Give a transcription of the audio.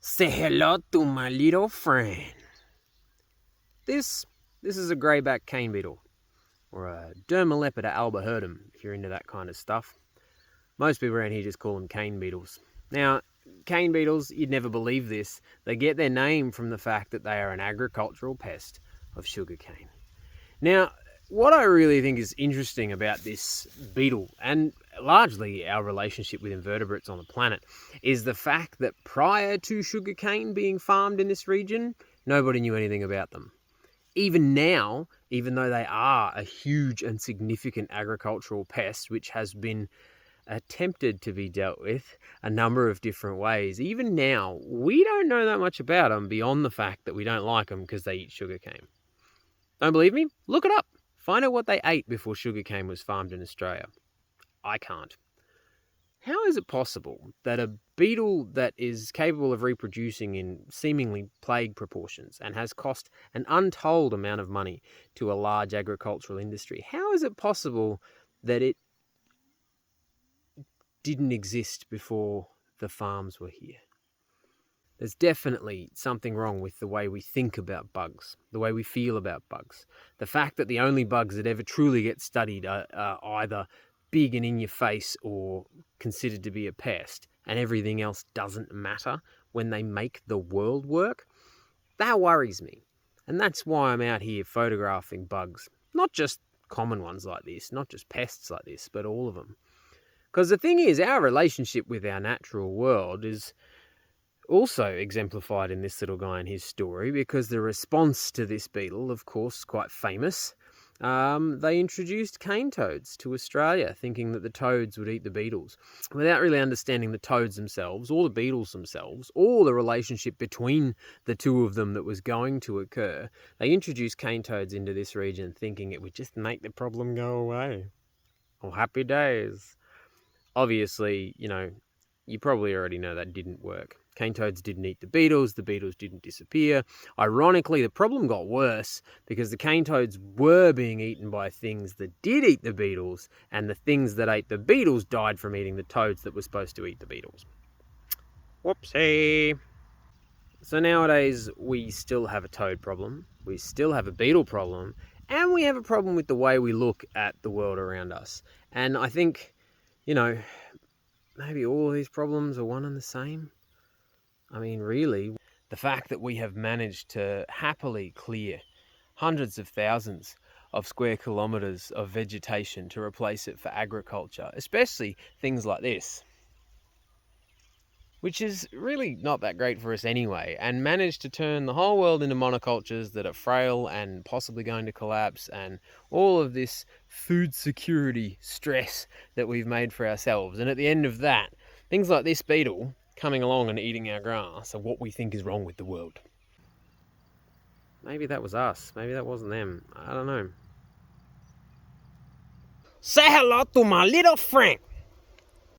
Say hello to my little friend. This is a greyback cane beetle, or a Dermalepida alba if you're into that kind of stuff. Most people around here just call them cane beetles. Now, cane beetles, you'd never believe this, they get their name from the fact that they are an agricultural pest of sugarcane. Now, what I really think is interesting about this beetle, and largely our relationship with invertebrates on the planet, is the fact that prior to sugarcane being farmed in this region, nobody knew anything about them. Even now, even though they are a huge and significant agricultural pest which has been attempted to be dealt with a number of different ways, even now, we don't know that much about them beyond the fact that we don't like them because they eat sugarcane. Don't believe me? Look it up. Find out what they ate before sugarcane was farmed in Australia. I can't. How is it possible that a beetle that is capable of reproducing in seemingly plague proportions and has cost an untold amount of money to a large agricultural industry, how is it possible that it didn't exist before the farms were here? There's definitely something wrong with the way we think about bugs, the way we feel about bugs. The fact that the only bugs that ever truly get studied are either big and in your face or considered to be a pest, and everything else doesn't matter when they make the world work, that worries me. And that's why I'm out here photographing bugs. Not just common ones like this, not just pests like this, but all of them. Because the thing is, our relationship with our natural world is also exemplified in this little guy and his story, because the response to this beetle, of course, quite famous. They introduced cane toads to Australia, thinking that the toads would eat the beetles. Without really understanding the toads themselves, or the beetles themselves, or the relationship between the two of them that was going to occur, they introduced cane toads into this region thinking it would just make the problem go away. Oh, happy days. Obviously, you probably already know that didn't work. Cane toads didn't eat the beetles didn't disappear. Ironically, the problem got worse because the cane toads were being eaten by things that did eat the beetles, and the things that ate the beetles died from eating the toads that were supposed to eat the beetles. Whoopsie. So nowadays, we still have a toad problem, we still have a beetle problem, and we have a problem with the way we look at the world around us. And I think, maybe all of these problems are one and the same. I mean, really, the fact that we have managed to happily clear hundreds of thousands of square kilometres of vegetation to replace it for agriculture, especially things like this, which is really not that great for us anyway, and managed to turn the whole world into monocultures that are frail and possibly going to collapse, and all of this food security stress that we've made for ourselves. And at the end of that, things like this beetle coming along and eating our grass are what we think is wrong with the world. Maybe that was us. Maybe that wasn't them. I don't know. Say hello to my little friend.